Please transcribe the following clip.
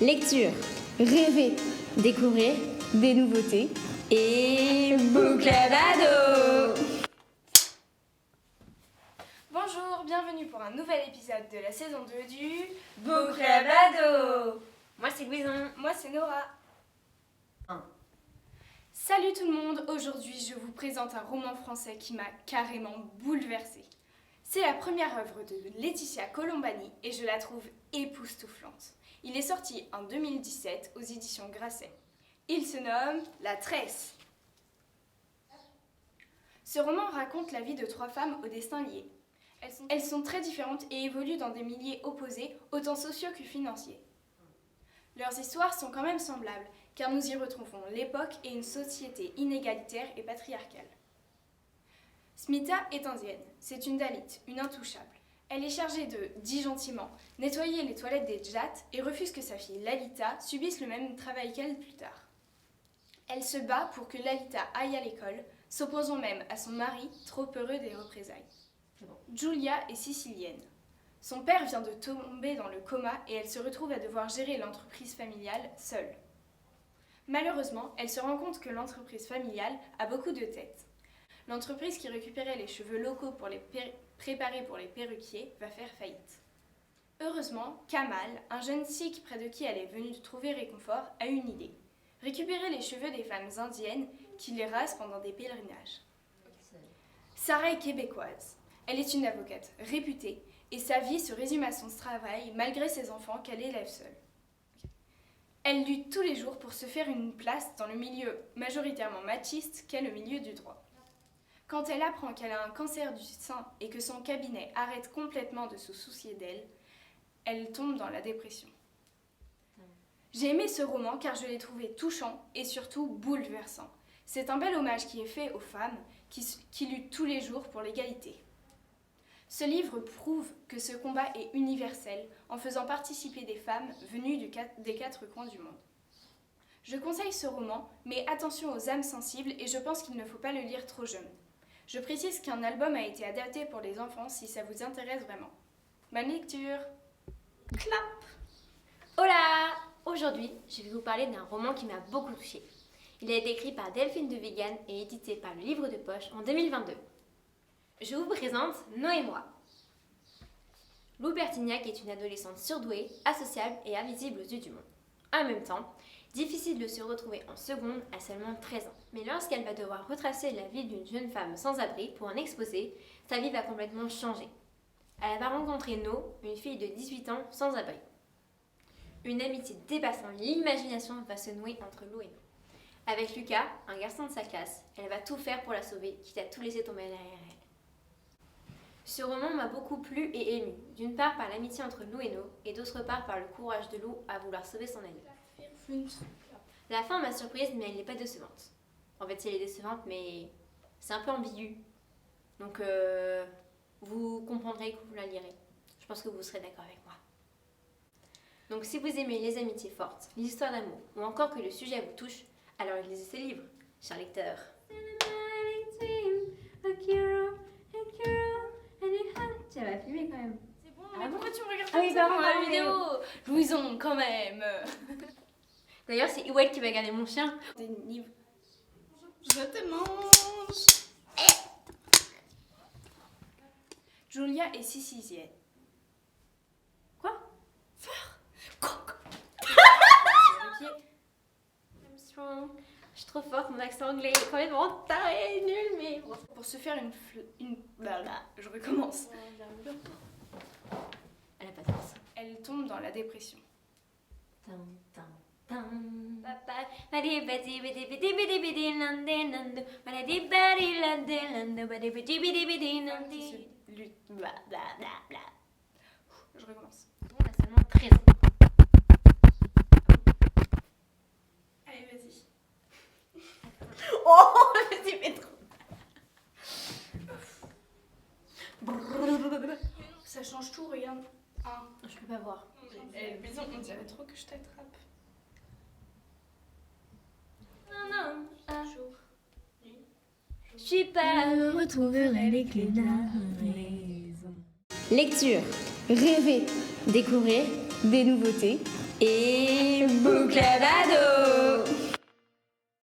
Lecture, Rêver, découvrir des nouveautés. et Book Club Ado. Bonjour, bienvenue pour un nouvel épisode de la saison 2 du Book Club Ado. Moi c'est Louison. Moi c'est Nora. Salut tout le monde, aujourd'hui je vous présente un roman français qui m'a carrément bouleversée. C'est la première œuvre de Laetitia Colombani et je la trouve époustouflante. Il est sorti en 2017 aux éditions Grasset. Il se nomme La Tresse. Ce roman raconte la vie de 3 femmes au destin lié. Elles sont très différentes et évoluent dans des milieux opposés, autant sociaux que financiers. Leurs histoires sont quand même semblables, car nous y retrouvons l'époque et une société inégalitaire et patriarcale. Smita est indienne, c'est une Dalit, une intouchable. Elle est chargée de, dit gentiment, nettoyer les toilettes des Jats et refuse que sa fille Lalita subisse le même travail qu'elle plus tard. Elle se bat pour que Lalita aille à l'école, s'opposant même à son mari, trop heureux des représailles. Julia est sicilienne. Son père vient de tomber dans le coma et elle se retrouve à devoir gérer l'entreprise familiale seule. Malheureusement, elle se rend compte que l'entreprise familiale a beaucoup de têtes. L'entreprise qui récupérait les cheveux locaux pour les préparer pour les perruquiers va faire faillite. Heureusement, Kamal, un jeune sikh près de qui elle est venue trouver réconfort, a une idée. Récupérer les cheveux des femmes indiennes qui les rasent pendant des pèlerinages. Sarah est québécoise. Elle est une avocate réputée et sa vie se résume à son travail malgré ses enfants qu'elle élève seule. Elle lutte tous les jours pour se faire une place dans le milieu majoritairement machiste qu'est le milieu du droit. Quand elle apprend qu'elle a un cancer du sein et que son cabinet arrête complètement de se soucier d'elle, elle tombe dans la dépression. J'ai aimé ce roman car je l'ai trouvé touchant et surtout bouleversant. C'est un bel hommage qui est fait aux femmes qui luttent tous les jours pour l'égalité. Ce livre prouve que ce combat est universel en faisant participer des femmes venues des 4 coins du monde. Je conseille ce roman, mais attention aux âmes sensibles et je pense qu'il ne faut pas le lire trop jeune. Je précise qu'un album a été adapté pour les enfants si ça vous intéresse vraiment. Bonne lecture! Clap. Hola. Aujourd'hui, je vais vous parler d'un roman qui m'a beaucoup touchée. Il a été écrit par Delphine de Vigan et édité par le Livre de Poche en 2022. Je vous présente Noé et moi. Lou Bertignac est une adolescente surdouée, associable et invisible aux yeux du monde. En même temps, difficile de se retrouver en seconde à seulement 13 ans. Mais lorsqu'elle va devoir retracer la vie d'une jeune femme sans abri pour un exposé, sa vie va complètement changer. Elle va rencontrer No, une fille de 18 ans sans abri. Une amitié dépassant l'imagination va se nouer entre Lou et No. Avec Lucas, un garçon de sa classe, elle va tout faire pour la sauver, quitte à tout laisser tomber derrière elle. Ce roman m'a beaucoup plu et ému, d'une part par l'amitié entre Lou et No, et d'autre part par le courage de Lou à vouloir sauver son ami. La fin m'a surprise, mais elle n'est pas décevante. En fait, elle est décevante, mais c'est un peu ambigu. Donc, vous comprendrez quand vous la lirez. Je pense que vous serez d'accord avec moi. Donc, si vous aimez les amitiés fortes, les histoires d'amour, ou encore que le sujet vous touche, alors lisez ce livre, cher lecteur. Ça va filmer quand même. C'est bon, mais pourquoi tu me regardes Ah oui, comme ça pardon, dans la pardon, vidéo? Louison, quand même. D'ailleurs, c'est Iwel qui va garder mon chien. Je te mange. Julia est sicilienne. Quoi? Quoi? I'm strong. Je suis trop forte, mon accent anglais est complètement taré, nul, mais bon. Pour se faire je recommence. Elle a pas de force. Elle tombe dans la dépression. Je recommence. On a seulement 13 ans. Allez, vas-y. Oh, je suis fait trop. Ça change tout, regarde. Je peux pas voir. Bison, on dirait trop que je t'attrape. Non, Jour. je suis pas. Je retrouverai les clés de la raison. Lecture, Rêver, découvrir des nouveautés. et Book Club Ado.